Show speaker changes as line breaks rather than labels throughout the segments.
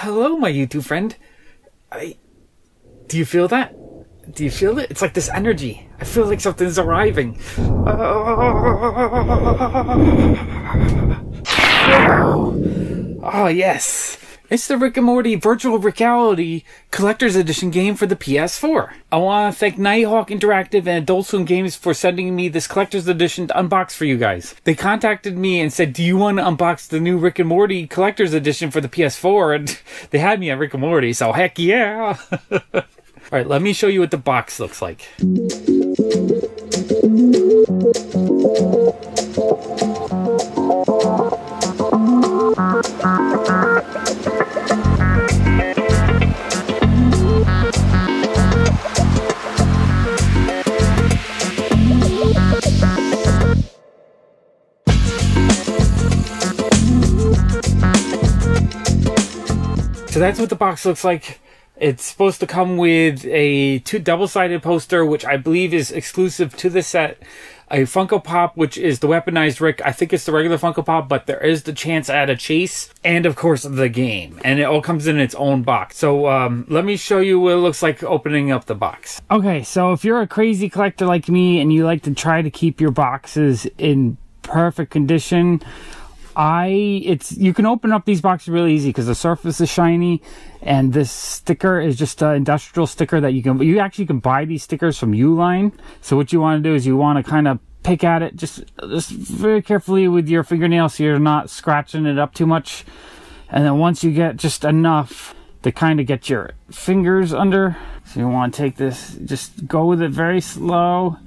Hello, my YouTube friend. Do you feel that? Do you feel it? It's like this energy. I feel like something's arriving. Oh, yes. It's the Rick and Morty Virtual Rick-ality Collector's Edition game for the PS4. I want to thank Nighthawk Interactive and Adult Swim Games for sending me this Collector's Edition to unbox for you guys. They contacted me and said, do you want to unbox the new Rick and Morty Collector's Edition for the PS4? And they had me at Rick and Morty, so heck yeah! Alright, let me show you what the box looks like. So that's what the box looks like. It's supposed to come with a double-sided poster, which I believe is exclusive to the set. A Funko Pop, which is the Weaponized Rick. I think it's the regular Funko Pop, but there is the chance at a chase. And, of course, the game. And it all comes in its own box. So, let me show you what it looks like opening up the box. Okay, so if you're a crazy collector like me and you like to try to keep your boxes in perfect condition, you can open up these boxes really easy because the surface is shiny, and this sticker is just an industrial sticker that you actually can buy these stickers from Uline. So what you want to do is you want to kind of pick at it just very carefully with your fingernails so you're not scratching it up too much. And then once you get just enough to kind of get your fingers under, so you want to take this, just go with it very slow.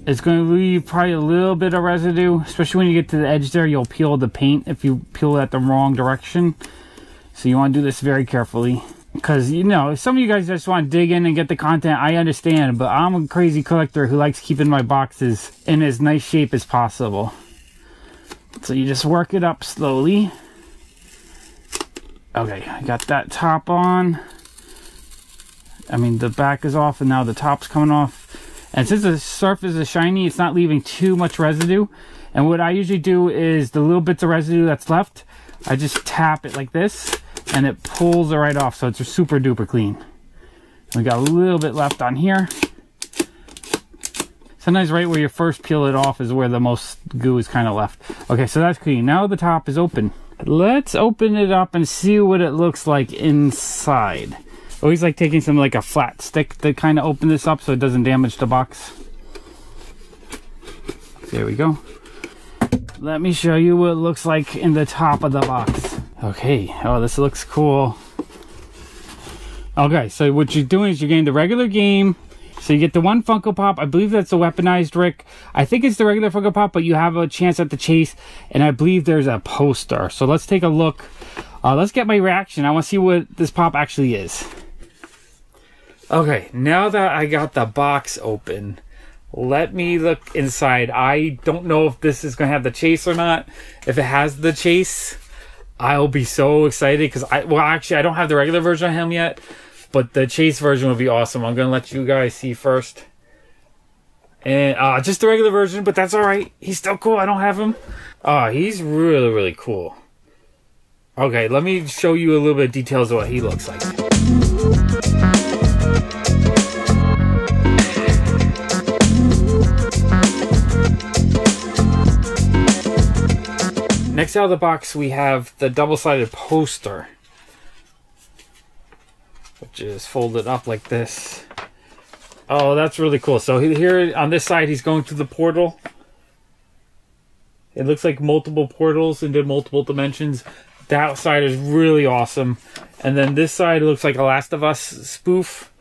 It's going to leave probably a little bit of residue, especially when you get to the edge there. You'll peel the paint if you peel it the wrong direction. So you want to do this very carefully. Because, you know, some of you guys just want to dig in and get the content. I understand, but I'm a crazy collector who likes keeping my boxes in as nice shape as possible. So you just work it up slowly. Okay, I got that top on. I mean, the back is off and now the top's coming off. And since the surface is shiny, it's not leaving too much residue. And what I usually do is the little bits of residue that's left, I just tap it like this, and it pulls it right off, so it's super duper clean. We got a little bit left on here. Sometimes right where you first peel it off is where the most goo is kind of left. Okay, so that's clean. Now the top is open. Let's open it up and see what it looks like inside. I always like taking some like a flat stick to kind of open this up so it doesn't damage the box. There we go. Let me show you what it looks like in the top of the box. Okay, oh, this looks cool. Okay, so what you're doing is you're getting the regular game. So you get the one Funko Pop. I believe that's the Weaponized Rick. I think it's the regular Funko Pop, but you have a chance at the chase. And I believe there's a poster. So let's take a look. Let's get my reaction. I want to see what this pop actually is. Okay, now that I got the box open, let me look inside. I don't know if this is going to have the chase or not. If it has the chase, I'll be so excited because actually, I don't have the regular version of him yet, but the chase version will be awesome. I'm going to let you guys see first. And just the regular version, but that's all right. He's still cool. I don't have him. He's really, really cool. Okay, let me show you a little bit of details of what he looks like. Next out of the box, we have the double-sided poster, which is folded up like this. Oh, that's really cool. So here on this side, he's going through the portal. It looks like multiple portals into multiple dimensions. That side is really awesome. And then this side looks like a Last of Us spoof.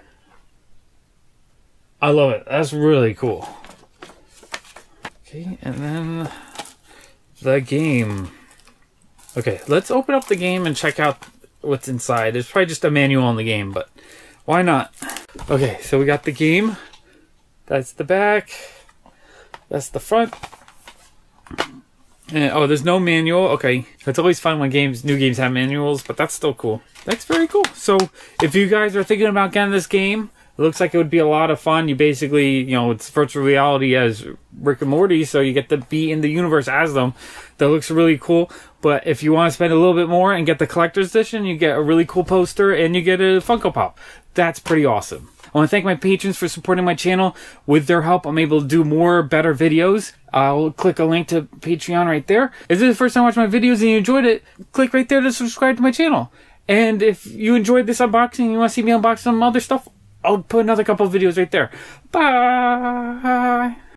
I love it. That's really cool. Okay, and then the game. Okay, let's open up the game and check out what's inside. There's probably just a manual on the game, but why not? Okay, so we got the game. That's the back. That's the front. And, oh, there's no manual. Okay, it's always fun when new games have manuals, but that's still cool. That's very cool. So if you guys are thinking about getting this game, It looks like it would be a lot of fun. You basically, you know, it's virtual reality as Rick and Morty, so you get to be in the universe as them. That looks really cool. But if you want to spend a little bit more and get the collector's edition, you get a really cool poster and you get a Funko Pop. That's pretty awesome. I want to thank my patrons for supporting my channel. With their help, I'm able to do more, better videos. I'll click a link to Patreon right there. If this is the first time watching my videos and you enjoyed it, click right there to subscribe to my channel. And if you enjoyed this unboxing and you want to see me unbox some other stuff, I'll put another couple of videos right there. Bye!